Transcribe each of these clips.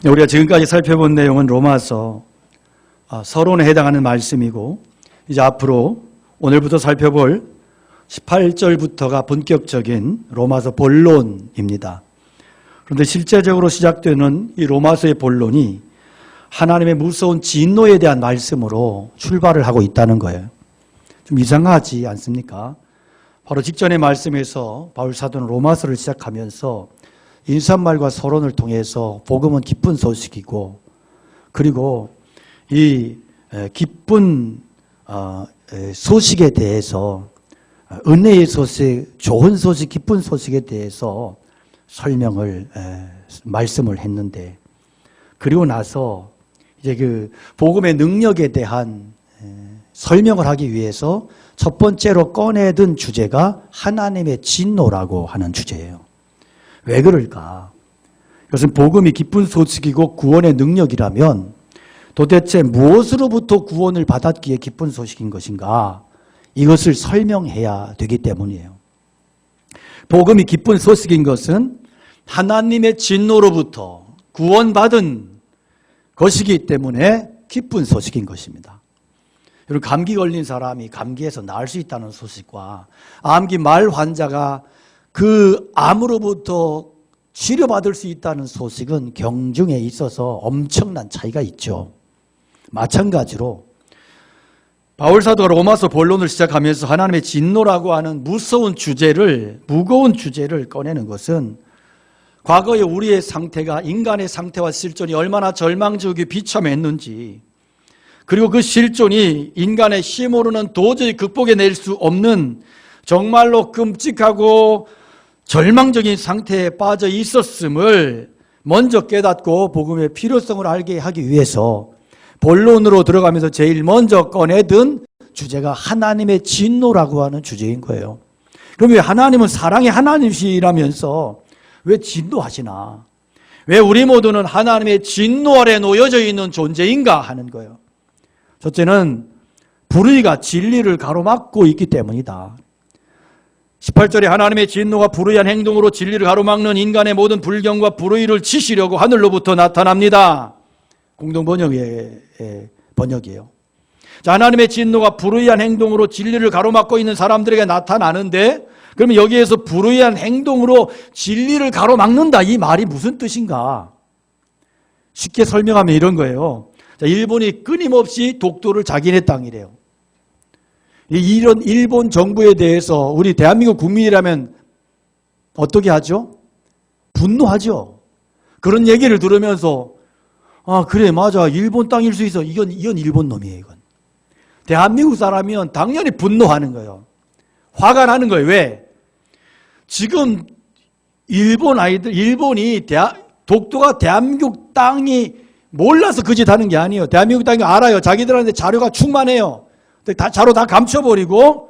우리가 지금까지 살펴본 내용은 로마서 서론에 해당하는 말씀이고, 이제 앞으로 오늘부터 살펴볼 18절부터가 본격적인 로마서 본론입니다. 그런데 실제적으로 시작되는 이 로마서의 본론이 하나님의 무서운 진노에 대한 말씀으로 출발을 하고 있다는 거예요. 좀 이상하지 않습니까? 바로 직전의 말씀에서 바울 사도는 로마서를 시작하면서 인사말과 서론을 통해서 복음은 기쁜 소식이고, 그리고 이 기쁜 소식에 대해서, 은혜의 소식, 좋은 소식, 기쁜 소식에 대해서 말씀을 했는데, 그리고 나서 이제 그 복음의 능력에 대한 설명을 하기 위해서 첫 번째로 꺼내든 주제가 하나님의 진노라고 하는 주제예요. 왜 그럴까? 이것은 복음이 기쁜 소식이고 구원의 능력이라면 도대체 무엇으로부터 구원을 받았기에 기쁜 소식인 것인가? 이것을 설명해야 되기 때문이에요. 복음이 기쁜 소식인 것은 하나님의 진노로부터 구원받은 것이기 때문에 기쁜 소식인 것입니다. 여러분, 감기 걸린 사람이 감기에서 나을 수 있다는 소식과 암기 말 환자가 그 암으로부터 치료받을 수 있다는 소식은 경중에 있어서 엄청난 차이가 있죠. 마찬가지로 바울 사도가 로마서 본론을 시작하면서 하나님의 진노라고 하는 무거운 주제를 꺼내는 것은 과거의 우리의 상태가 인간의 상태와 실존이 얼마나 절망적이고 비참했는지, 그리고 그 실존이 인간의 힘으로는 도저히 극복해낼 수 없는 정말로 끔찍하고 절망적인 상태에 빠져 있었음을 먼저 깨닫고 복음의 필요성을 알게 하기 위해서 본론으로 들어가면서 제일 먼저 꺼내든 주제가 하나님의 진노라고 하는 주제인 거예요. 그럼 왜 하나님은 사랑의 하나님이시라면서 왜 진노하시나? 왜 우리 모두는 하나님의 진노 아래 놓여져 있는 존재인가 하는 거예요. 첫째는 불의가 진리를 가로막고 있기 때문이다. 18절에 하나님의 진노가 불의한 행동으로 진리를 가로막는 인간의 모든 불경과 불의를 치시려고 하늘로부터 나타납니다. 공동번역의 번역이에요. 자, 하나님의 진노가 불의한 행동으로 진리를 가로막고 있는 사람들에게 나타나는데, 그러면 여기에서 불의한 행동으로 진리를 가로막는다, 이 말이 무슨 뜻인가? 쉽게 설명하면 이런 거예요. 자, 일본이 끊임없이 독도를 자기네 땅이래요. 이런 일본 정부에 대해서 우리 대한민국 국민이라면 어떻게 하죠? 분노하죠. 그런 얘기를 들으면서 그래, 맞아, 일본 땅일 수 있어. 이건 일본 놈이에요. 이건 대한민국 사람이면 당연히 분노하는 거예요. 화가 나는 거예요. 왜? 지금 일본이 독도가 대한민국 땅이 몰라서 그 짓 하는 게 아니에요. 대한민국 땅이 알아요. 자기들한테 자료가 충만해요. 자료 다 감춰버리고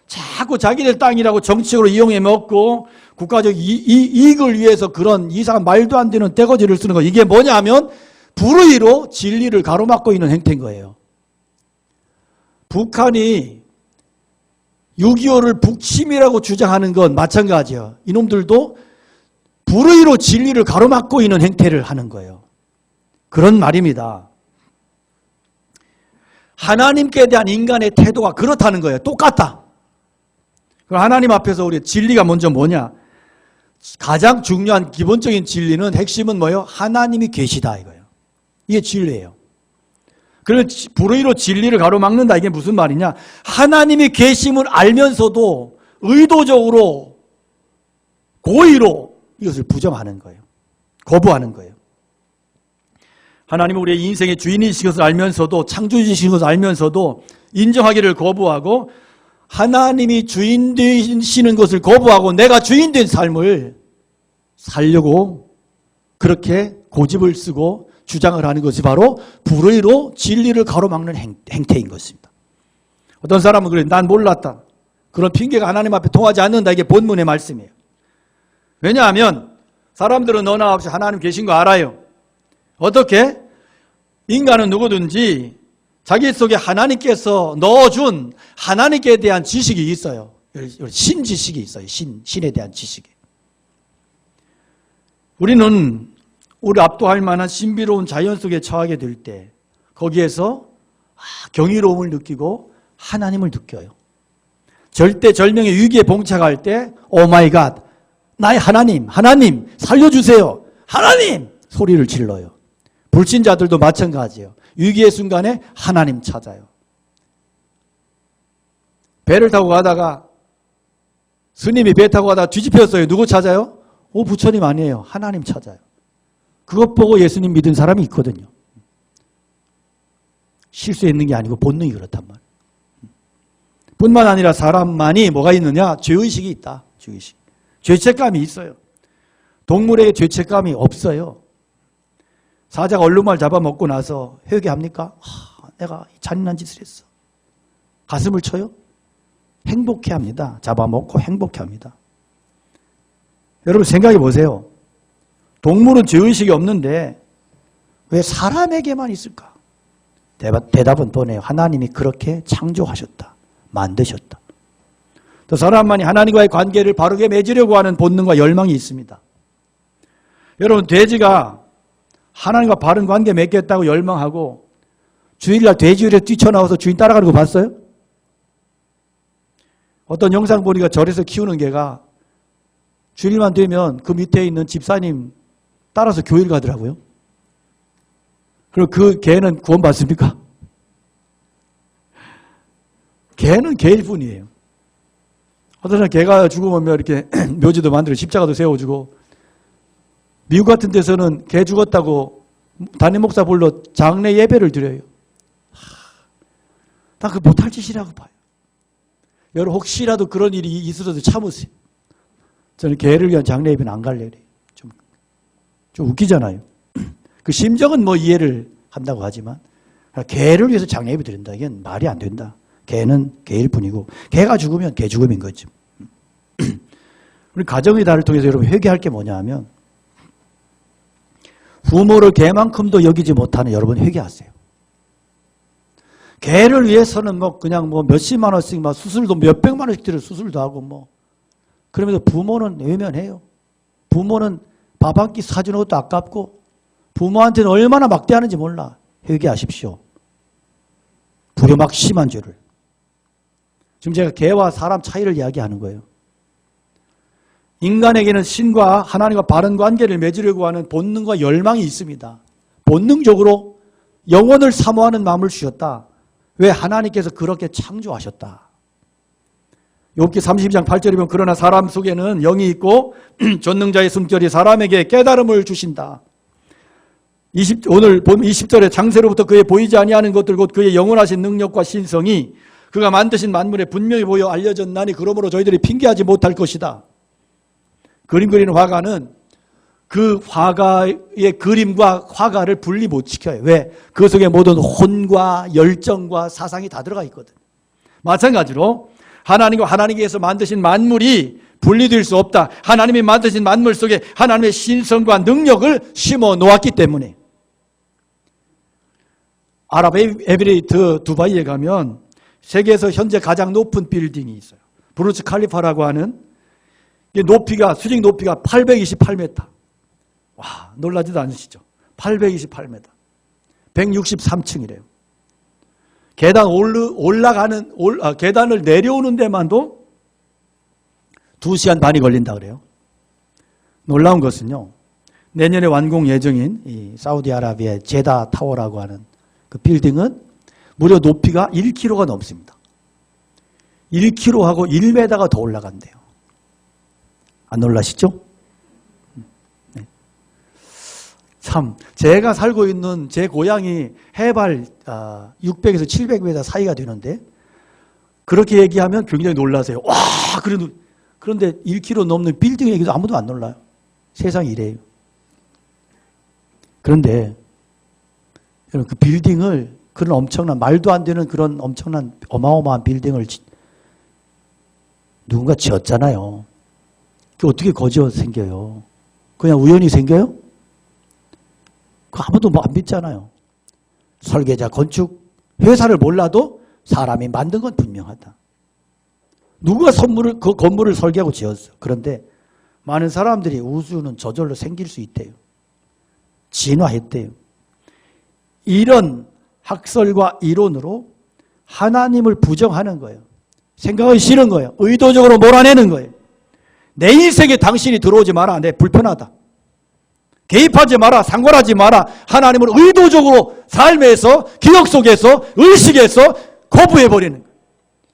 자꾸 자기들 땅이라고 정치적으로 이용해 먹고 국가적 이익을 위해서 그런 이상한 말도 안 되는 떼거지를 쓰는 거. 이게 뭐냐 하면 불의로 진리를 가로막고 있는 행태인 거예요. 북한이 6.25를 북침이라고 주장하는 건 마찬가지예요. 이놈들도 불의로 진리를 가로막고 있는 행태를 하는 거예요. 그런 말입니다. 하나님께 대한 인간의 태도가 그렇다는 거예요. 똑같다. 그럼 하나님 앞에서 우리 진리가 먼저 뭐냐? 가장 중요한 기본적인 진리는 핵심은 뭐예요? 하나님이 계시다 이거예요. 이게 진리예요. 그래서 불의로 진리를 가로막는다, 이게 무슨 말이냐? 하나님이 계심을 알면서도 의도적으로 고의로 이것을 부정하는 거예요. 거부하는 거예요. 하나님은 우리의 인생의 주인이신 것을 알면서도, 창조주이신 것을 알면서도 인정하기를 거부하고, 하나님이 주인 되시는 것을 거부하고 내가 주인 된 삶을 살려고 그렇게 고집을 쓰고 주장을 하는 것이 바로 불의로 진리를 가로막는 행태인 것입니다. 어떤 사람은 그래, 난 몰랐다. 그런 핑계가 하나님 앞에 통하지 않는다. 이게 본문의 말씀이에요. 왜냐하면 사람들은 너나 없이 하나님 계신 거 알아요. 어떻게? 인간은 누구든지 자기 속에 하나님께서 넣어준 하나님께 대한 지식이 있어요. 신지식이 있어요. 신에 대한 지식이. 우리는 우리 압도할 만한 신비로운 자연 속에 처하게 될 때 거기에서 경이로움을 느끼고 하나님을 느껴요. 절대절명의 위기에 봉착할 때 오 마이 갓, 나의 하나님, 하나님 살려주세요, 하나님 소리를 질러요. 불신자들도 마찬가지예요. 위기의 순간에 하나님 찾아요. 배를 타고 가다가 스님이 배 타고 가다가 뒤집혔어요. 누구 찾아요? 부처님 아니에요. 하나님 찾아요. 그것 보고 예수님 믿은 사람이 있거든요. 실수했는 게 아니고 본능이 그렇단 말이에요. 뿐만 아니라 사람만이 뭐가 있느냐? 죄의식이 있다. 죄의식. 죄책감이 있어요. 동물에게 죄책감이 없어요. 사자가 얼룩말 잡아먹고 나서 회개합니까? 내가 잔인한 짓을 했어. 가슴을 쳐요? 행복해합니다. 잡아먹고 행복해합니다. 여러분 생각해 보세요. 동물은 죄의식이 없는데 왜 사람에게만 있을까? 대답은 뻔해요. 하나님이 그렇게 창조하셨다. 만드셨다. 또 사람만이 하나님과의 관계를 바르게 맺으려고 하는 본능과 열망이 있습니다. 여러분 돼지가 하나님과 바른 관계 맺겠다고 열망하고 주일날 돼지열에 뛰쳐나와서 주인 따라가는 거 봤어요? 어떤 영상 보니까 절에서 키우는 개가 주일만 되면 그 밑에 있는 집사님 따라서 교회를 가더라고요. 그리고 그 개는 구원받습니까? 개는 개일 뿐이에요. 어떤 사람 개가 죽으면 이렇게 묘지도 만들고 십자가도 세워주고, 미국 같은 데서는 개 죽었다고 담임 목사 불러 장례 예배를 드려요. 나 그거 못할 짓이라고 봐요. 여러분 혹시라도 그런 일이 있어도 참으세요. 저는 개를 위한 장례 예배는 안 갈래요. 좀 웃기잖아요. 그 심정은 뭐 이해를 한다고 하지만 개를 위해서 장례 예배 드린다. 이건 말이 안 된다. 개는 개일 뿐이고 개가 죽으면 개 죽음인 거죠. 우리 가정의 달을 통해서 여러분 회개할 게 뭐냐 하면 부모를 개만큼도 여기지 못하는 여러분 회개하세요. 개를 위해서는 뭐 그냥 뭐 몇십만 원씩 막 수술도 몇백만 원씩 들여 수술도 하고 뭐 그러면서 부모는 외면해요. 부모는 밥 한 끼 사주는 것도 아깝고 부모한테는 얼마나 막대하는지 몰라. 회개하십시오. 불효막 심한 죄를. 지금 제가 개와 사람 차이를 이야기하는 거예요. 인간에게는 신과 하나님과 바른 관계를 맺으려고 하는 본능과 열망이 있습니다. 본능적으로 영혼을 사모하는 마음을 주셨다. 왜? 하나님께서 그렇게 창조하셨다. 욥기 32장 8절에 보면 그러나 사람 속에는 영이 있고 전능자의 숨결이 사람에게 깨달음을 주신다. 오늘 본 20절에 장세로부터 그의 보이지 아니하는 것들 곧 그의 영원하신 능력과 신성이 그가 만드신 만물에 분명히 보여 알려졌나니 그러므로 저희들이 핑계하지 못할 것이다. 그림 그리는 화가는 그 화가의 그림과 화가를 분리 못 시켜요. 왜? 그 속에 모든 혼과 열정과 사상이 다 들어가 있거든. 마찬가지로 하나님과 하나님께서 만드신 만물이 분리될 수 없다. 하나님이 만드신 만물 속에 하나님의 신성과 능력을 심어 놓았기 때문에. 아랍에미레이트 두바이에 가면 세계에서 현재 가장 높은 빌딩이 있어요. 부르즈 칼리파라고 하는 높이가 수직 높이가 828m. 와, 놀라지도 않으시죠? 828m. 163층이래요. 계단을 내려오는 데만도 2시간 반이 걸린다 그래요. 놀라운 것은요. 내년에 완공 예정인 이 사우디아라비아의 제다 타워라고 하는 그 빌딩은 무려 높이가 1km가 넘습니다. 1km하고 1m가 더 올라간대요. 안 놀라시죠? 네. 참 제가 살고 있는 제 고향이 해발 600에서 700m 사이가 되는데 그렇게 얘기하면 굉장히 놀라세요. 와, 그런데 1km 넘는 빌딩 얘기도 아무도 안 놀라요. 세상이 이래요. 그런데 그 빌딩을 그런 엄청난 말도 안 되는 그런 엄청난 어마어마한 빌딩을 누군가 지었잖아요. 그게 어떻게 거지어 생겨요? 그냥 우연히 생겨요? 그 아무도 뭐 안 믿잖아요. 설계자, 건축 회사를 몰라도 사람이 만든 건 분명하다. 누가 그 건물을 설계하고 지었어. 그런데 많은 사람들이 우주는 저절로 생길 수 있대요. 진화했대요. 이런 학설과 이론으로 하나님을 부정하는 거예요. 생각하기 싫은 거예요. 의도적으로 몰아내는 거예요. 내 인생에 당신이 들어오지 마라. 내 불편하다. 개입하지 마라. 상관하지 마라. 하나님을 의도적으로 삶에서, 기억 속에서, 의식에서 거부해버리는 거예요.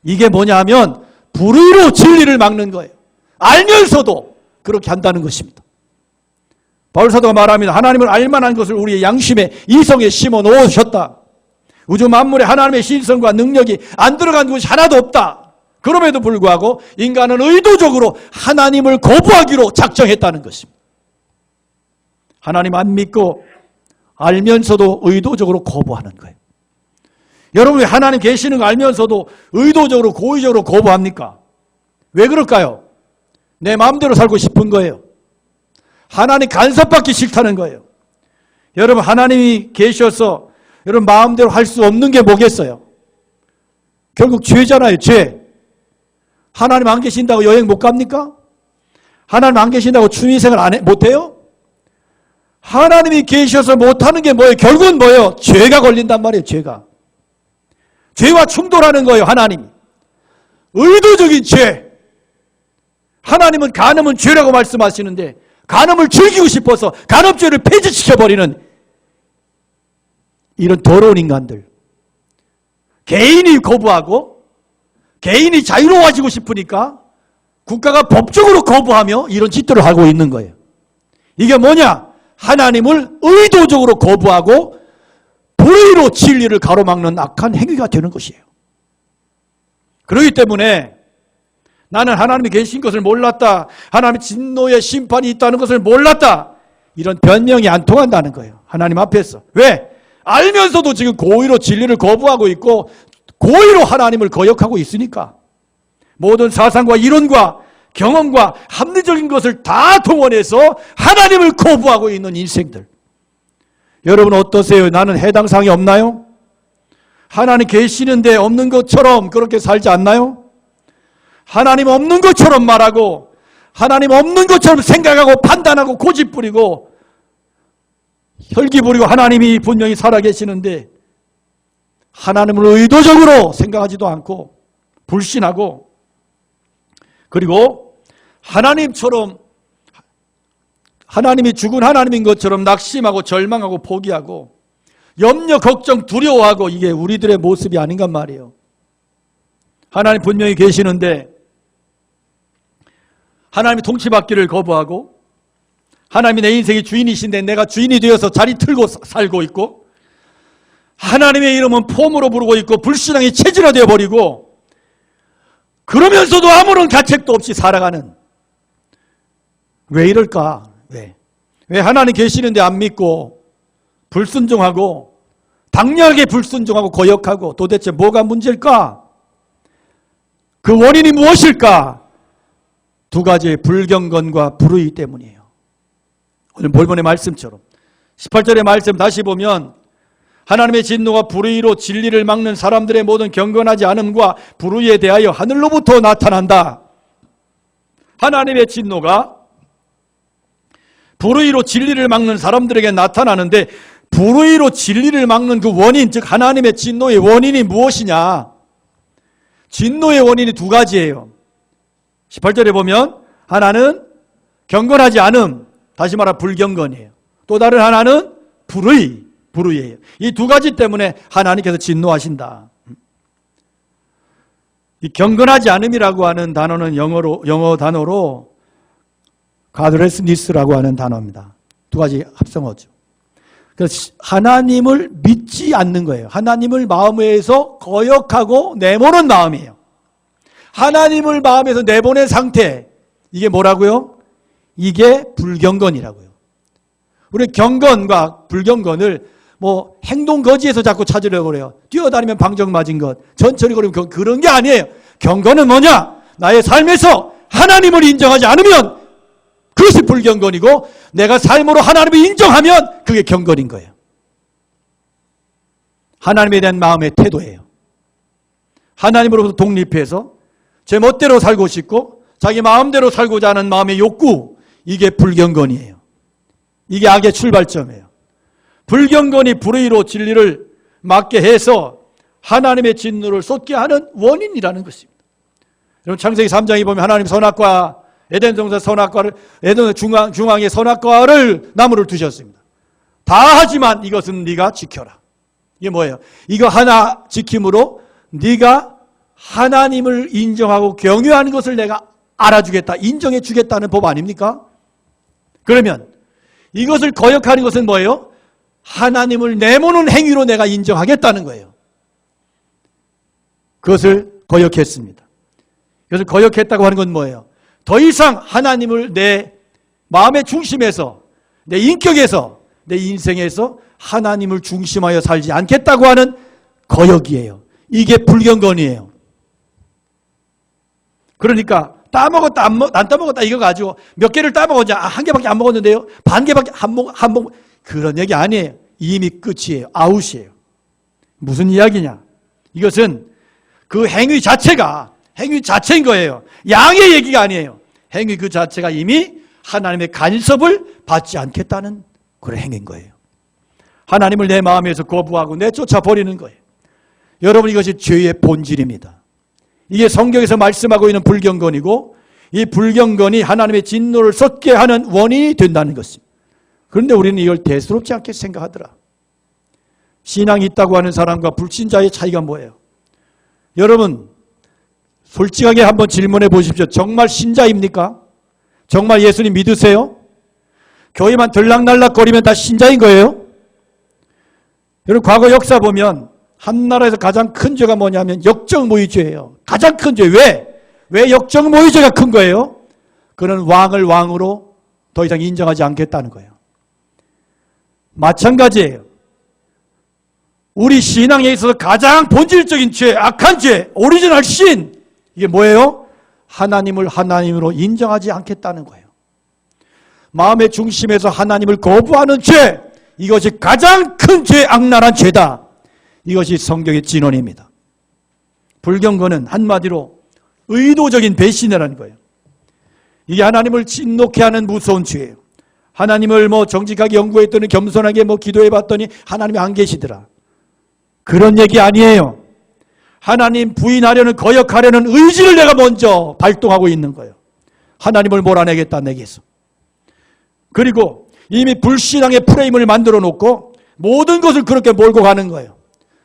이게 뭐냐 하면 불의로 진리를 막는 거예요. 알면서도 그렇게 한다는 것입니다. 바울사도가 말합니다. 하나님을 알만한 것을 우리의 양심에, 이성에 심어 놓으셨다. 우주 만물에 하나님의 신성과 능력이 안 들어간 것이 하나도 없다. 그럼에도 불구하고 인간은 의도적으로 하나님을 거부하기로 작정했다는 것입니다. 하나님 안 믿고 알면서도 의도적으로 거부하는 거예요. 여러분 왜 하나님 계시는 거 알면서도 의도적으로 고의적으로 거부합니까? 왜 그럴까요? 내 마음대로 살고 싶은 거예요. 하나님 간섭받기 싫다는 거예요. 여러분 하나님이 계셔서 여러분 마음대로 할 수 없는 게 뭐겠어요? 결국 죄잖아요. 죄. 하나님 안 계신다고 여행 못 갑니까? 하나님 안 계신다고 취미생활 못해요? 하나님이 계셔서 못하는 게 뭐예요? 결국은 뭐예요? 죄가 걸린단 말이에요. 죄와 충돌하는 거예요. 하나님이. 의도적인 죄. 하나님은 간음은 죄라고 말씀하시는데 간음을 즐기고 싶어서 간음죄를 폐지시켜버리는 이런 더러운 인간들. 개인이 거부하고 개인이 자유로워지고 싶으니까 국가가 법적으로 거부하며 이런 짓들을 하고 있는 거예요. 이게 뭐냐? 하나님을 의도적으로 거부하고 불의로 진리를 가로막는 악한 행위가 되는 것이에요. 그렇기 때문에 나는 하나님이 계신 것을 몰랐다. 하나님의 진노의 심판이 있다는 것을 몰랐다. 이런 변명이 안 통한다는 거예요. 하나님 앞에서. 왜? 알면서도 지금 고의로 진리를 거부하고 있고 고의로 하나님을 거역하고 있으니까. 모든 사상과 이론과 경험과 합리적인 것을 다 동원해서 하나님을 거부하고 있는 인생들. 여러분 어떠세요? 나는 해당 사항이 없나요? 하나님 계시는데 없는 것처럼 그렇게 살지 않나요? 하나님 없는 것처럼 말하고 하나님 없는 것처럼 생각하고 판단하고 고집 부리고 혈기 부리고 하나님이 분명히 살아계시는데 하나님을 의도적으로 생각하지도 않고 불신하고 그리고 하나님처럼 하나님이 죽은 하나님인 것처럼 낙심하고 절망하고 포기하고 염려, 걱정, 두려워하고 이게 우리들의 모습이 아닌가 말이에요. 하나님 분명히 계시는데 하나님이 통치받기를 거부하고 하나님이 내 인생의 주인이신데 내가 주인이 되어서 자리 틀고 살고 있고 하나님의 이름은 폼으로 부르고 있고 불신앙이 체질화되어 버리고 그러면서도 아무런 가책도 없이 살아가는 왜 이럴까? 왜 하나님 계시는데 안 믿고 불순종하고 당연하게 불순종하고 거역하고 도대체 뭐가 문제일까? 그 원인이 무엇일까? 두 가지의 불경건과 불의 때문이에요. 오늘 본문의 말씀처럼 18절의 말씀 다시 보면 하나님의 진노가 불의로 진리를 막는 사람들의 모든 경건하지 않음과 불의에 대하여 하늘로부터 나타난다. 하나님의 진노가 불의로 진리를 막는 사람들에게 나타나는데 불의로 진리를 막는 그 원인, 즉 하나님의 진노의 원인이 무엇이냐? 진노의 원인이 두 가지예요. 18절에 보면 하나는 경건하지 않음, 다시 말하 불경건이에요. 또 다른 하나는 불의예요. 이 두 가지 때문에 하나님께서 진노하신다. 이 경건하지 않음이라고 하는 단어는 영어 단어로 godlessness라고 하는 단어입니다. 두 가지 합성어죠. 그래서 하나님을 믿지 않는 거예요. 하나님을 마음에서 거역하고 내모는 마음이에요. 하나님을 마음에서 내보낸 상태, 이게 뭐라고요? 이게 불경건이라고요. 우리 경건과 불경건을 뭐 행동거지에서 자꾸 찾으려고 그래요. 뛰어다니면 방정 맞은 것, 전철이 걸으면 그런 게 아니에요. 경건은 뭐냐? 나의 삶에서 하나님을 인정하지 않으면 그것이 불경건이고 내가 삶으로 하나님을 인정하면 그게 경건인 거예요. 하나님에 대한 마음의 태도예요. 하나님으로부터 독립해서 제 멋대로 살고 싶고 자기 마음대로 살고자 하는 마음의 욕구, 이게 불경건이에요. 이게 악의 출발점이에요. 불경건이 불의로 진리를 막게 해서 하나님의 진노를 쏟게 하는 원인이라는 것입니다. 여러분 창세기 3장에 보면 하나님 선악과 에덴 동산 선악과를 에덴 중앙에 선악과를 나무를 두셨습니다. 다 하지만 이것은 네가 지켜라. 이게 뭐예요? 이거 하나 지킴으로 네가 하나님을 인정하고 경외하는 것을 내가 알아주겠다, 인정해 주겠다는 법 아닙니까? 그러면 이것을 거역하는 것은 뭐예요? 하나님을 내모는 행위로 내가 인정하겠다는 거예요. 그것을 거역했습니다. 그것을 거역했다고 하는 건 뭐예요? 더 이상 하나님을 내 마음의 중심에서, 내 인격에서, 내 인생에서 하나님을 중심하여 살지 않겠다고 하는 거역이에요. 이게 불경건이에요. 그러니까 따먹었다 안 따먹었다 이거 가지고 몇 개를 따먹었냐, 한 개밖에 안 먹었는데요, 반 개밖에 안 먹 그런 얘기 아니에요. 이미 끝이에요. 아웃이에요. 무슨 이야기냐? 이것은 그 행위 자체인 거예요. 양의 얘기가 아니에요. 행위 그 자체가 이미 하나님의 간섭을 받지 않겠다는 그런 행위인 거예요. 하나님을 내 마음에서 거부하고 내쫓아 버리는 거예요. 여러분, 이것이 죄의 본질입니다. 이게 성경에서 말씀하고 있는 불경건이고, 이 불경건이 하나님의 진노를 쏟게 하는 원인이 된다는 것입니다. 그런데 우리는 이걸 대수롭지 않게 생각하더라. 신앙이 있다고 하는 사람과 불신자의 차이가 뭐예요? 여러분, 솔직하게 한번 질문해 보십시오. 정말 신자입니까? 정말 예수님 믿으세요? 교회만 들락날락거리면 다 신자인 거예요? 여러분, 과거 역사 보면 한나라에서 가장 큰 죄가 뭐냐면 역적모의죄예요. 가장 큰 죄. 왜 역적모의죄가 큰 거예요? 그는 왕을 왕으로 더 이상 인정하지 않겠다는 거예요. 마찬가지예요. 우리 신앙에 있어서 가장 본질적인 죄, 악한 죄, 오리지널 신, 이게 뭐예요? 하나님을 하나님으로 인정하지 않겠다는 거예요. 마음의 중심에서 하나님을 거부하는 죄, 이것이 가장 큰 죄, 악랄한 죄다. 이것이 성경의 진언입니다. 불경건은 한마디로 의도적인 배신이라는 거예요. 이게 하나님을 진노케 하는 무서운 죄예요. 하나님을 정직하게 연구했더니, 겸손하게 기도해 봤더니 하나님이 안 계시더라. 그런 얘기 아니에요. 하나님 부인하려는, 거역하려는 의지를 내가 먼저 발동하고 있는 거예요. 하나님을 몰아내겠다, 내게서. 그리고 이미 불신앙의 프레임을 만들어 놓고 모든 것을 그렇게 몰고 가는 거예요.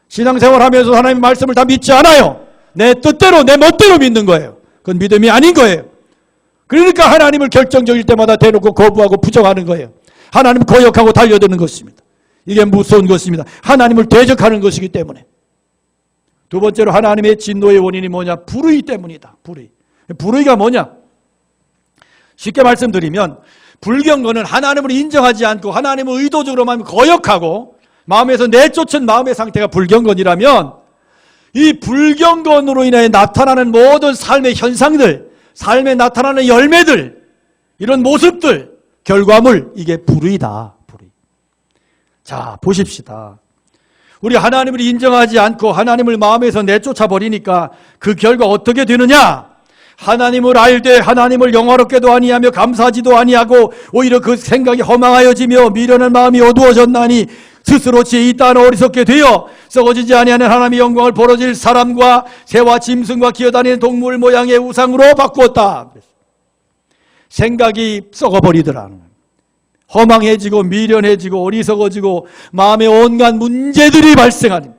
신앙생활하면서 하나님의 말씀을 다 믿지 않아요. 내 뜻대로, 내 멋대로 믿는 거예요. 그건 믿음이 아닌 거예요. 그러니까 하나님을 결정적일 때마다 대놓고 거부하고 부정하는 거예요. 하나님을 거역하고 달려드는 것입니다. 이게 무서운 것입니다. 하나님을 대적하는 것이기 때문에. 두 번째로 하나님의 진노의 원인이 뭐냐? 불의 때문이다. 불의가 뭐냐? 쉽게 말씀드리면 불경건은 하나님을 인정하지 않고 하나님을 의도적으로만 거역하고 마음에서 내쫓은 마음의 상태가 불경건이라면, 이 불경건으로 인해 나타나는 모든 삶의 현상들, 삶에 나타나는 열매들, 이런 모습들, 결과물, 이게 불의다. 불의. 자, 보십시다. 우리 하나님을 인정하지 않고 하나님을 마음에서 내쫓아 버리니까 그 결과 어떻게 되느냐? 하나님을 알되 하나님을 영화롭게도 아니하며 감사하지도 아니하고 오히려 그 생각이 허망하여지며 미련한 마음이 어두워졌나니 스스로 지혜 있다는 어리석게 되어 썩어지지 아니하는 하나님의 영광을 벌어질 사람과 새와 짐승과 기어다니는 동물 모양의 우상으로 바꾸었다. 생각이 썩어버리더라. 허망해지고 미련해지고 어리석어지고 마음에 온갖 문제들이 발생하는,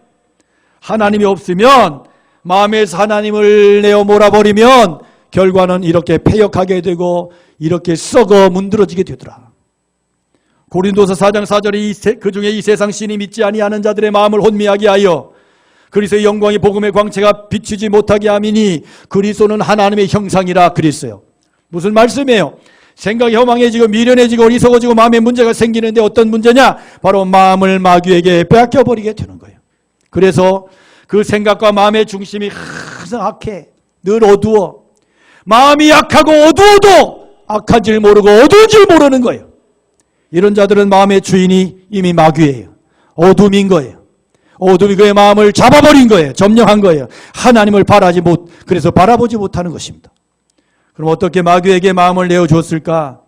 하나님이 없으면, 마음에서 하나님을 내어 몰아버리면 결과는 이렇게 패역하게 되고 이렇게 썩어 문드러지게 되더라. 고린도서 4장 4절에 그 중에 이 세상 신이 믿지 아니하는 자들의 마음을 혼미하게 하여 그리스도의 영광이 복음의 광채가 비추지 못하게 함이니 그리스도는 하나님의 형상이라 그랬어요. 무슨 말씀이에요? 생각이 허망해지고 미련해지고 어리석어지고 마음에 문제가 생기는데 어떤 문제냐? 바로 마음을 마귀에게 빼앗겨버리게 되는 거예요. 그래서 그 생각과 마음의 중심이 항상 악해. 늘 어두워. 마음이 약하고 어두워도 악한 줄 모르고 어두운 줄 모르는 거예요. 이런 자들은 마음의 주인이 이미 마귀예요. 어둠인 거예요. 어둠이 그의 마음을 잡아버린 거예요. 점령한 거예요. 하나님을 그래서 바라보지 못하는 것입니다. 그럼 어떻게 마귀에게 마음을 내어줬을까?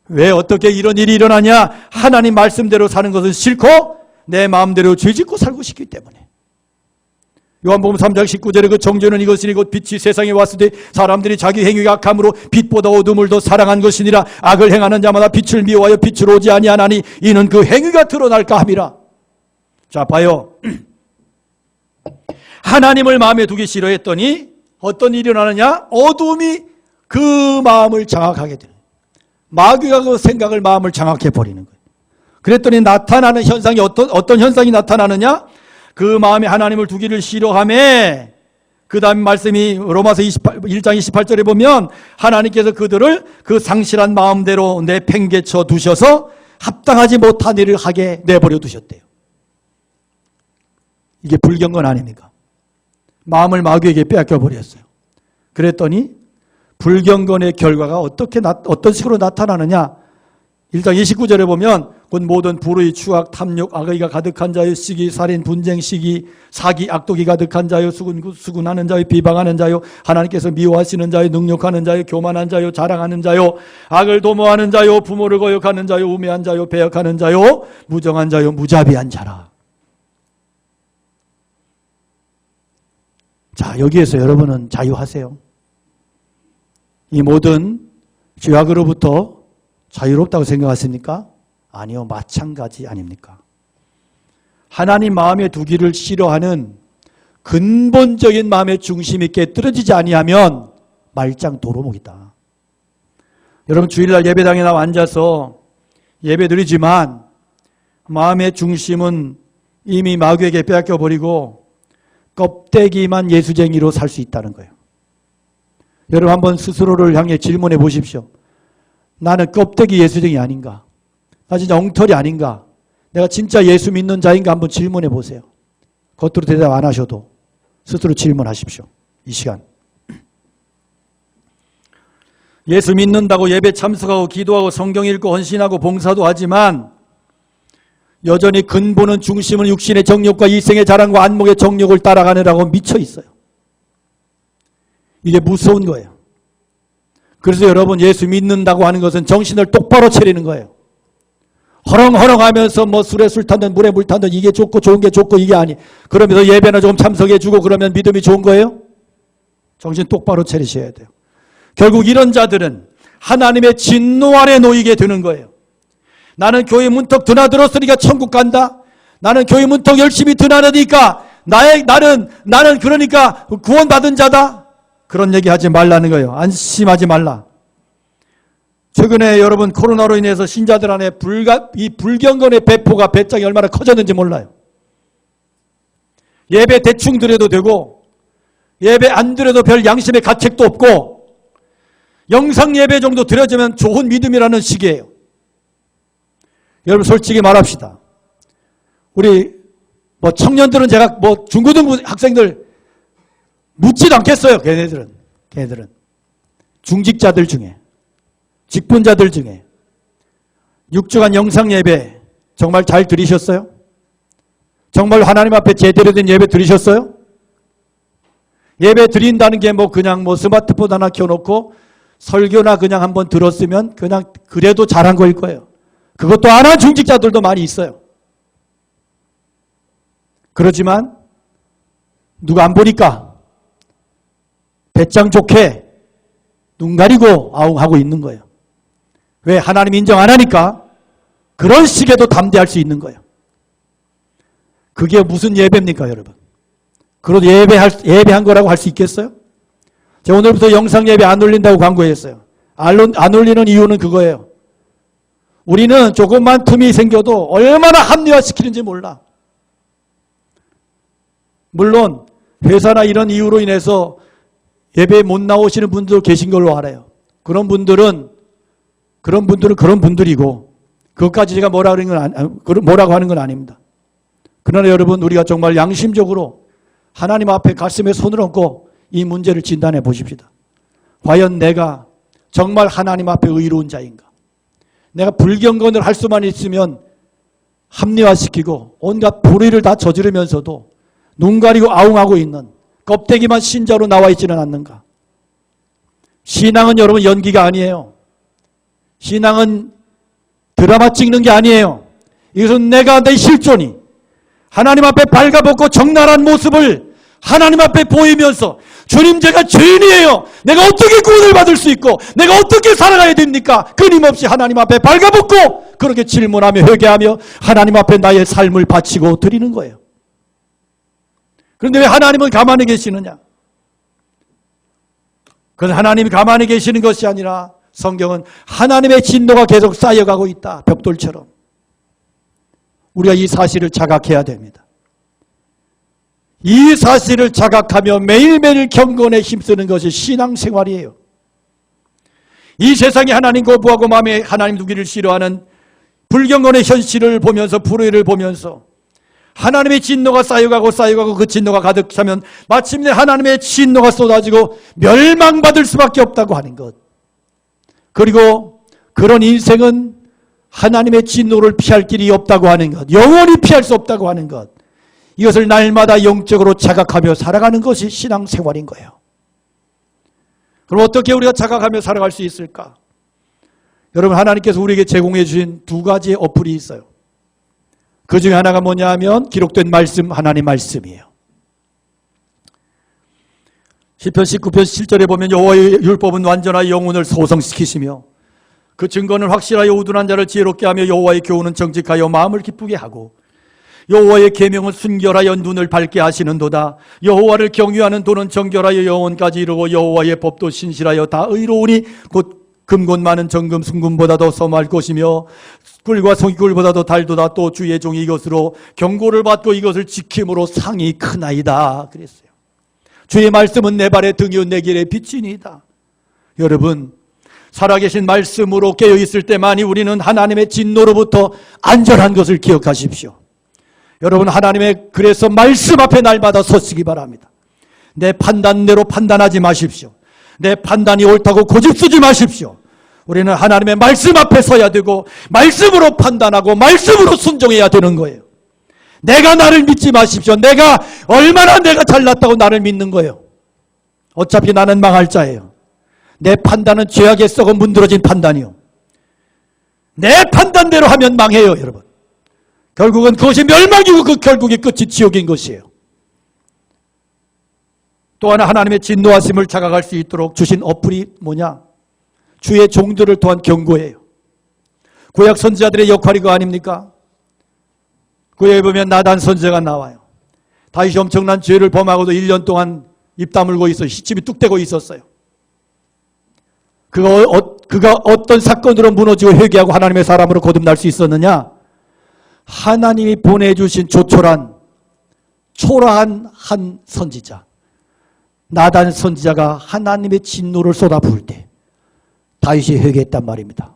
왜 어떻게 이런 일이 일어나냐? 하나님 말씀대로 사는 것은 싫고 내 마음대로 죄짓고 살고 싶기 때문에. 요한복음 3장 19절에 그 정죄는 이것이니 곧 빛이 세상에 왔을 때 사람들이 자기 행위가 악함으로 빛보다 어둠을 더 사랑한 것이니라. 악을 행하는 자마다 빛을 미워하여 빛으로 오지 아니하나니 이는 그 행위가 드러날까 함이라. 자, 봐요. 하나님을 마음에 두기 싫어했더니 어떤 일이 일어나느냐? 어둠이 그 마음을 장악하게 되는, 마귀가 그 생각을, 마음을 장악해 버리는 거예요. 그랬더니 나타나는 현상이 어떤 현상이 나타나느냐? 그 마음에 하나님을 두기를 싫어하며, 그 다음 말씀이 로마서 1장 28절에 보면 하나님께서 그들을 그 상실한 마음대로 내팽개쳐 두셔서 합당하지 못한 일을 하게 내버려 두셨대요. 이게 불경건 아닙니까? 마음을 마귀에게 빼앗겨 버렸어요. 그랬더니 불경건의 결과가 어떤 식으로 나타나느냐? 1장 29절에 보면 곧 모든 불의, 추악, 탐욕, 악의가 가득한 자요, 시기, 살인, 분쟁, 시기, 사기, 악독이 가득한 자요, 수군하는 자요, 비방하는 자요, 하나님께서 미워하시는 자요, 능욕하는 자요, 교만한 자요, 자랑하는 자요, 악을 도모하는 자요, 부모를 거역하는 자요, 우매한 자요, 배역하는 자요, 무정한 자요, 무자비한 자라. 자, 여기에서 여러분은 자유하세요. 이 모든 죄악으로부터 자유롭다고 생각하십니까? 아니요, 마찬가지 아닙니까? 하나님 마음에 두기를 싫어하는 근본적인 마음의 중심이 깨뜨려지지 아니하면 말짱 도루묵이다. 여러분, 주일날 예배당에 나와 앉아서 예배 드리지만 마음의 중심은 이미 마귀에게 빼앗겨버리고 껍데기만 예수쟁이로 살 수 있다는 거예요. 여러분, 한번 스스로를 향해 질문해 보십시오. 나는 껍데기 예수쟁이 아닌가? 나 진짜 엉터리 아닌가? 내가 진짜 예수 믿는 자인가? 한번 질문해 보세요. 겉으로 대답 안 하셔도 스스로 질문하십시오. 이 시간. 예수 믿는다고 예배 참석하고 기도하고 성경 읽고 헌신하고 봉사도 하지만 여전히 근본은 중심은 육신의 정욕과 이생의 자랑과 안목의 정욕을 따라가느라고 미쳐 있어요. 이게 무서운 거예요. 그래서 여러분, 예수 믿는다고 하는 것은 정신을 똑바로 차리는 거예요. 허렁허렁 하면서 뭐 술에 술 탄든 물에 물 탄든 이게 좋고 좋은 게 좋고 이게 아니. 그러면서 예배나 조금 참석해 주고 그러면 믿음이 좋은 거예요? 정신 똑바로 차리셔야 돼요. 결국 이런 자들은 하나님의 진노 아래 놓이게 되는 거예요. 나는 교회 문턱 드나들었으니까 천국 간다. 나는 교회 문턱 열심히 드나드니까 나는 그러니까 구원받은 자다. 그런 얘기 하지 말라는 거예요. 안심하지 말라. 최근에 여러분, 코로나로 인해서 신자들 안에 이 불경건의 배포가 배짱이 얼마나 커졌는지 몰라요. 예배 대충 드려도 되고 예배 안 드려도 별 양심의 가책도 없고 영상 예배 정도 드려지면 좋은 믿음이라는 식이에요. 여러분, 솔직히 말합시다. 우리 청년들은 제가 중고등부 학생들 묻지도 않겠어요. 걔네들은 중직자들 중에, 직분자들 중에 6주간 영상 예배 정말 잘 들으셨어요? 정말 하나님 앞에 제대로 된 예배 들으셨어요? 예배 드린다는 게 그냥 스마트폰 하나 켜놓고 설교나 그냥 한번 들었으면 그냥 그래도 잘한 거일 거예요. 그것도 안 한 중직자들도 많이 있어요. 그렇지만 누가 안 보니까 배짱 좋게 눈 가리고 아웅하고 있는 거예요. 왜? 하나님 인정 안 하니까 그런 식에도 담대할 수 있는 거예요. 그게 무슨 예배입니까, 여러분? 그래도 예배한 거라고 할 수 있겠어요? 제가 오늘부터 영상 예배 안 올린다고 광고했어요. 안 올리는 이유는 그거예요. 우리는 조금만 틈이 생겨도 얼마나 합리화시키는지 몰라. 물론 회사나 이런 이유로 인해서 예배에 못 나오시는 분들 계신 걸로 알아요. 그런 분들은 그런 분들이고 그것까지 제가 뭐라고 하는 건 아닙니다. 그러나 여러분, 우리가 정말 양심적으로 하나님 앞에 가슴에 손을 얹고 이 문제를 진단해 보십시다. 과연 내가 정말 하나님 앞에 의로운 자인가? 내가 불경건을 할 수만 있으면 합리화시키고 온갖 불의를 다 저지르면서도 눈 가리고 아웅하고 있는 껍데기만 신자로 나와 있지는 않는가? 신앙은 여러분 연기가 아니에요. 신앙은 드라마 찍는 게 아니에요. 이것은 내가 내 실존이 하나님 앞에 발가벗고 적나라한 모습을 하나님 앞에 보이면서 주님 제가 죄인이에요. 내가 어떻게 구원을 받을 수 있고 내가 어떻게 살아가야 됩니까? 끊임없이 하나님 앞에 발가벗고 그렇게 질문하며 회개하며 하나님 앞에 나의 삶을 바치고 드리는 거예요. 그런데 왜 하나님은 가만히 계시느냐? 그건 하나님이 가만히 계시는 것이 아니라 성경은 하나님의 진노가 계속 쌓여가고 있다. 벽돌처럼. 우리가 이 사실을 자각해야 됩니다. 이 사실을 자각하며 매일매일 경건에 힘쓰는 것이 신앙생활이에요. 이 세상에 하나님 거부하고 마음에 하나님 두기를 싫어하는 불경건의 현실을 보면서 불의를 보면서 하나님의 진노가 쌓여가고 그 진노가 가득 차면 마침내 하나님의 진노가 쏟아지고 멸망받을 수밖에 없다고 하는 것. 그리고 그런 인생은 하나님의 진노를 피할 길이 없다고 하는 것. 영원히 피할 수 없다고 하는 것. 이것을 날마다 영적으로 자각하며 살아가는 것이 신앙생활인 거예요. 그럼 어떻게 우리가 자각하며 살아갈 수 있을까? 여러분, 하나님께서 우리에게 제공해 주신 두 가지의 어플이 있어요. 그 중에 하나가 뭐냐 하면 기록된 말씀, 하나님 말씀이에요. 시편 19편 7절에 보면 여호와의 율법은 완전하여 영혼을 소성시키시며 그 증거는 확실하여 우둔한 자를 지혜롭게 하며 여호와의 교훈은 정직하여 마음을 기쁘게 하고 여호와의 계명은 순결하여 눈을 밝게 하시는도다. 여호와를 경유하는 도는 정결하여 영혼까지 이르고 여호와의 법도 신실하여 다 의로우니 곧 금곤 많은 정금 순금보다도 섬할 것이며 꿀과 송이꿀보다도 달도다. 또 주의 종이 이것으로 경고를 받고 이것을 지킴으로 상이 크나이다 그랬어요. 주의 말씀은 내 발의 등이요 내 길의 빛이니이다. 여러분, 살아계신 말씀으로 깨어있을 때만이 우리는 하나님의 진노로부터 안전한 것을 기억하십시오. 여러분, 하나님의 그래서 말씀 앞에 날마다 서시기 바랍니다. 내 판단대로 판단하지 마십시오. 내 판단이 옳다고 고집쓰지 마십시오. 우리는 하나님의 말씀 앞에 서야 되고 말씀으로 판단하고 말씀으로 순종해야 되는 거예요. 내가 나를 믿지 마십시오. 내가 얼마나 내가 잘났다고 나를 믿는 거예요. 어차피 나는 망할 자예요. 내 판단은 죄악에 썩어 문드러진 판단이요. 내 판단대로 하면 망해요, 여러분. 결국은 그것이 멸망이고 그 결국의 끝이 지옥인 것이에요. 또 하나 하나님의 진노하심을 자각할 수 있도록 주신 어플이 뭐냐? 주의 종들을 통한 경고예요. 구약 선지자들의 역할이 그거 아닙니까? 구약에 보면 나단 선지자가 나와요. 다윗이 엄청난 죄를 범하고도 1년 동안 입 다물고 있어요. 시침이 뚝 떼고 있었어요. 그가 어떤 사건으로 무너지고 회개하고 하나님의 사람으로 거듭날 수 있었느냐? 하나님이 보내주신 조촐한 초라한 한 선지자, 나단 선지자가 하나님의 진노를 쏟아부을 때 다윗이 회개했단 말입니다.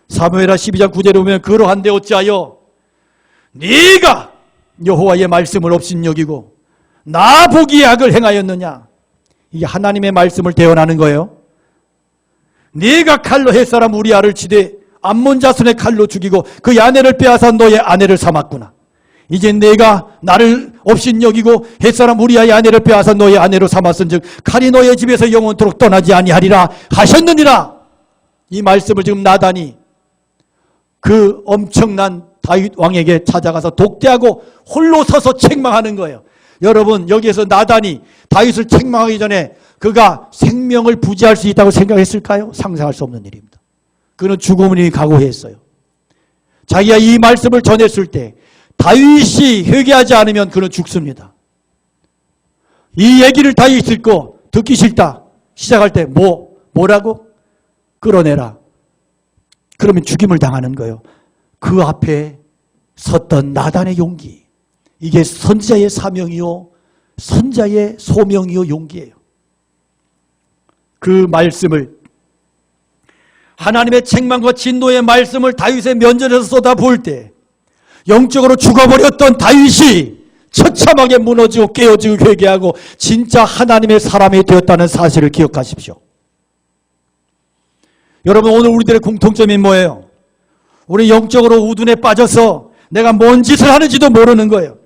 사무엘하 12장 9절에 보면 그러한데 어찌하여 네가 여호와의 말씀을 업신여기고 나 보기에 악을 행하였느냐? 이게 하나님의 말씀을 대언하는 거예요. 네가 칼로 햇사람 우리아를 치되 암몬 자손의 칼로 죽이고 그 아내를 빼앗아 너의 아내를 삼았구나. 이제 내가 나를 업신여기고 햇사람 우리아의 아내를 빼앗아 너의 아내로 삼았은즉 칼이 너의 집에서 영원토록 떠나지 아니하리라 하셨느니라. 이 말씀을 지금 나단이 그 엄청난 다윗 왕에게 찾아가서 독대하고 홀로 서서 책망하는 거예요. 여러분, 여기에서 나단이 다윗을 책망하기 전에 그가 생명을 부지할 수 있다고 생각했을까요? 상상할 수 없는 일입니다. 그는 죽음을 각오했어요. 자기가 이 말씀을 전했을 때 다윗이 회개하지 않으면 그는 죽습니다. 이 얘기를 다윗이 듣고 듣기 싫다 시작할 때 뭐라고? 끌어내라. 그러면 죽임을 당하는 거예요. 그 앞에 섰던 나단의 용기, 이게 선지자의 사명이요 선자의 소명이요 용기예요. 그 말씀을, 하나님의 책망과 진노의 말씀을 다윗의 면전에서 쏟아부을 때 영적으로 죽어버렸던 다윗이 처참하게 무너지고 깨어지고 회개하고 진짜 하나님의 사람이 되었다는 사실을 기억하십시오. 여러분, 오늘 우리들의 공통점이 뭐예요? 우리 영적으로 우둔에 빠져서 내가 뭔 짓을 하는지도 모르는 거예요.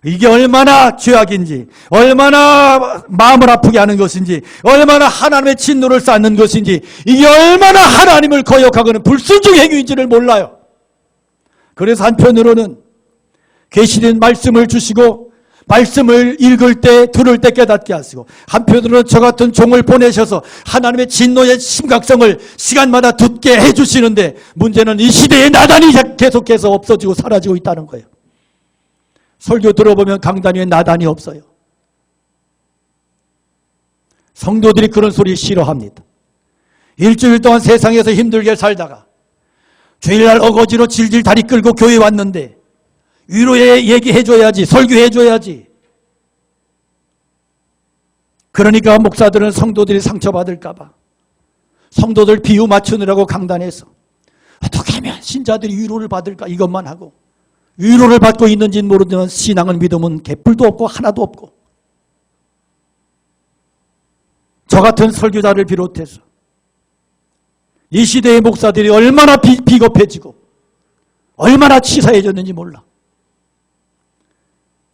이게 얼마나 죄악인지, 얼마나 마음을 아프게 하는 것인지, 얼마나 하나님의 진노를 쌓는 것인지, 이게 얼마나 하나님을 거역하고는 불순종 행위인지를 몰라요. 그래서 한편으로는 계시된 말씀을 주시고 말씀을 읽을 때 들을 때 깨닫게 하시고, 한편으로는 저 같은 종을 보내셔서 하나님의 진노의 심각성을 시간마다 듣게 해주시는데, 문제는 이 시대의 나단이 계속해서 없어지고 사라지고 있다는 거예요. 설교 들어보면 강단 위에 나단이 없어요. 성도들이 그런 소리 싫어합니다. 일주일 동안 세상에서 힘들게 살다가 주일날 어거지로 질질 다리 끌고 교회 왔는데 위로에 얘기해줘야지, 설교해줘야지. 그러니까 목사들은 성도들이 상처받을까봐 성도들 비유 맞추느라고 강단에서 어떻게 하면 신자들이 위로를 받을까 이것만 하고, 위로를 받고 있는지는 모르지만 신앙은 믿음은 개뿔도 없고 하나도 없고, 저 같은 설교자를 비롯해서 이 시대의 목사들이 얼마나 비겁해지고 얼마나 치사해졌는지 몰라.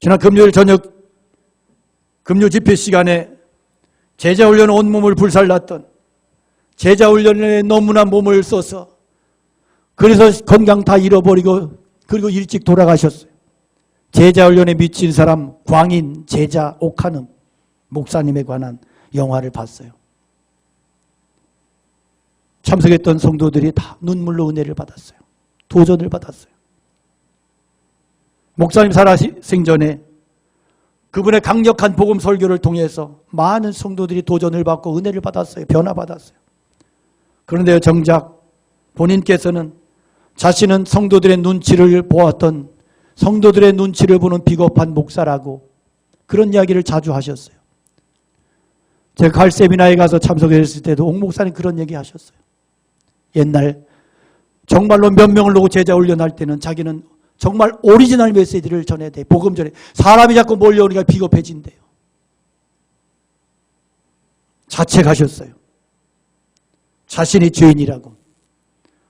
지난 금요일 저녁 금요 집회 시간에 제자훈련 온몸을 불살랐던, 제자훈련에 너무나 몸을 써서 그래서 건강 다 잃어버리고 그리고 일찍 돌아가셨어요. 제자훈련에 미친 사람 광인, 제자, 옥하는 목사님에 관한 영화를 봤어요. 참석했던 성도들이 다 눈물로 은혜를 받았어요. 도전을 받았어요. 목사님 살아생전에 그분의 강력한 복음 설교를 통해서 많은 성도들이 도전을 받고 은혜를 받았어요. 변화받았어요. 그런데 정작 본인께서는 자신은 성도들의 눈치를 보았던, 성도들의 눈치를 보는 비겁한 목사라고 그런 이야기를 자주 하셨어요. 제가 가을 세미나에 가서 참석했을 때도 옥 목사님 그런 얘기 하셨어요. 옛날 정말로 몇 명을 놓고 제자 훈련할 때는 자기는 정말 오리지널 메시지를 전해야 돼. 복음 전에 사람이 자꾸 몰려오니까 비겁해진대요. 자책하셨어요. 자신이 죄인이라고,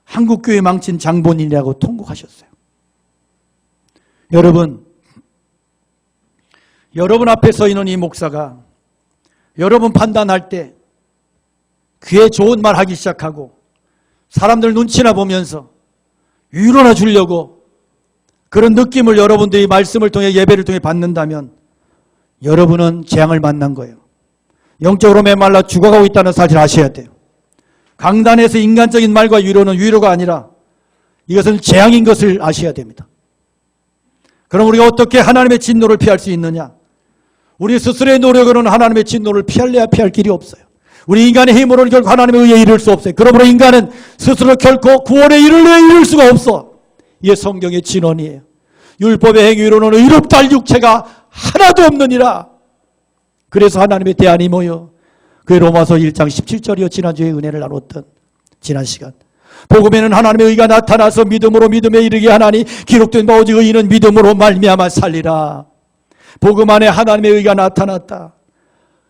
한국교회 망친 장본인이라고 통곡하셨어요. 여러분 앞에 서 있는 이 목사가 여러분 판단할 때 귀에 좋은 말 하기 시작하고 사람들 눈치나 보면서 위로나 주려고 그런 느낌을 여러분들이 말씀을 통해, 예배를 통해 받는다면 여러분은 재앙을 만난 거예요. 영적으로 메말라 죽어가고 있다는 사실 아셔야 돼요. 강단에서 인간적인 말과 위로는 위로가 아니라 이것은 재앙인 것을 아셔야 됩니다. 그럼 우리가 어떻게 하나님의 진노를 피할 수 있느냐? 우리 스스로의 노력으로는 하나님의 진노를 피할래야 피할 길이 없어요. 우리 인간의 힘으로는 결국 하나님의 의에 이를 수 없어요. 그러므로 인간은 스스로 결코 구원에 이를 수가 없어. 이게 성경의 진언이에요. 율법의 행위로는 의롭다 할 육체가 하나도 없느니라. 그래서 하나님의 대안이 뭐요? 그 로마서 1장 17절이요. 지난주에 은혜를 나눴던 지난 시간. 복음에는 하나님의 의가 나타나서 믿음으로 믿음에 이르게 하나니 기록된 바 오직 의인은 믿음으로 말미암아 살리라. 복음 안에 하나님의 의가 나타났다.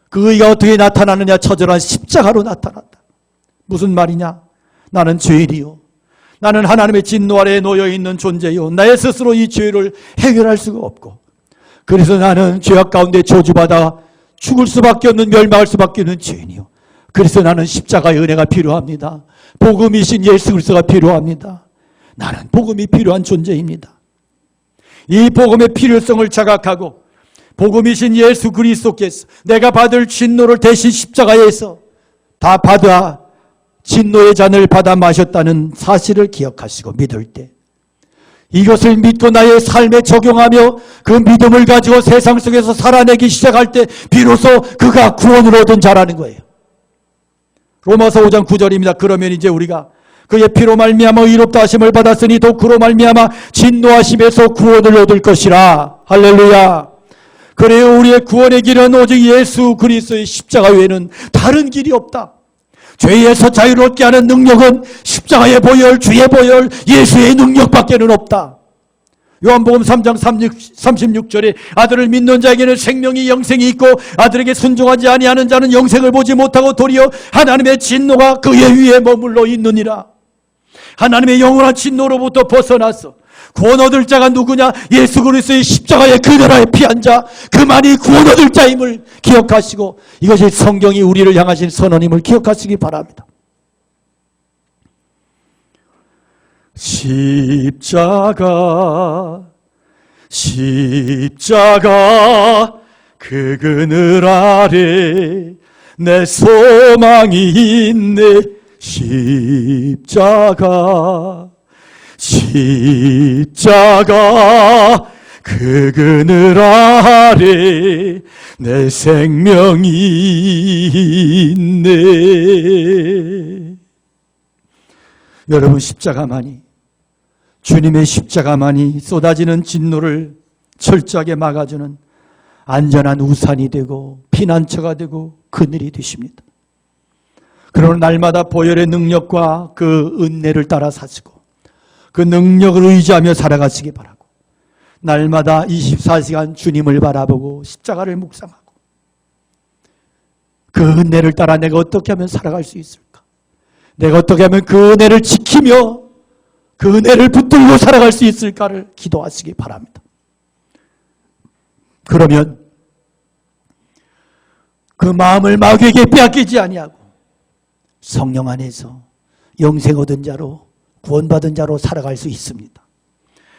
그 의가 어떻게 나타나느냐? 처절한 십자가로 나타났다. 무슨 말이냐? 나는 죄인이요, 나는 하나님의 진노 아래에 놓여있는 존재요, 나의 스스로 이 죄를 해결할 수가 없고, 그래서 나는 죄악 가운데 저주받아 죽을 수밖에 없는, 멸망할 수밖에 없는 죄인이요, 그래서 나는 십자가의 은혜가 필요합니다. 복음이신 예수 그리스도가 필요합니다. 나는 복음이 필요한 존재입니다. 이 복음의 필요성을 자각하고 복음이신 예수 그리스도께서 내가 받을 진노를 대신 십자가에서 다 받아 진노의 잔을 받아 마셨다는 사실을 기억하시고 믿을 때, 이것을 믿고 나의 삶에 적용하며 그 믿음을 가지고 세상 속에서 살아내기 시작할 때 비로소 그가 구원을 얻은 자라는 거예요. 로마서 5장 9절입니다. 그러면 이제 우리가 그의 피로 말미암아 의롭다 하심을 받았으니 또 그로 말미암아 진노하심에서 구원을 얻을 것이라. 할렐루야. 그래요, 우리의 구원의 길은 오직 예수 그리스도의 십자가 외에는 다른 길이 없다. 죄에서 자유를 얻게 하는 능력은 십자가의 보혈, 주의 보혈, 예수의 능력밖에는 없다. 요한복음 3장 36절에 아들을 믿는 자에게는 생명이 영생이 있고 아들에게 순종하지 아니하는 자는 영생을 보지 못하고 도리어 하나님의 진노가 그의 위에 머물러 있느니라. 하나님의 영원한 진노로부터 벗어나서 구원 얻을 자가 누구냐? 예수 그리스도의 십자가의 그대로의 피한 자, 그만이 구원 얻을 자임을 기억하시고, 이것이 성경이 우리를 향하신 선언임을 기억하시기 바랍니다. 십자가 그 그늘 아래 내 소망이 있네. 십자가 그 그늘 아래 내 생명이 있네. 여러분, 십자가만이, 주님의 십자가만이 쏟아지는 진노를 철저하게 막아주는 안전한 우산이 되고 피난처가 되고 그늘이 되십니다. 그러나 날마다 보혈의 능력과 그 은혜를 따라 사시고 그 능력을 의지하며 살아가시기 바라고, 날마다 24시간 주님을 바라보고 십자가를 묵상하고 그 은혜를 따라 내가 어떻게 하면 살아갈 수 있을까? 내가 어떻게 하면 그 은혜를 지키며 그 은혜를 붙들고 살아갈 수 있을까를 기도하시기 바랍니다. 그러면 그 마음을 마귀에게 빼앗기지 아니하고 성령 안에서 영생 얻은 자로, 구원받은 자로 살아갈 수 있습니다.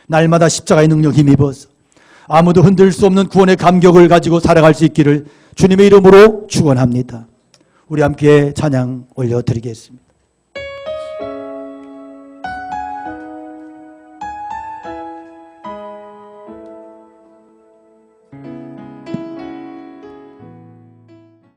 날마다 십자가의 능력 힘입어서 아무도 흔들 수 없는 구원의 감격을 가지고 살아갈 수 있기를 주님의 이름으로 축원합니다. 우리 함께 찬양 올려드리겠습니다.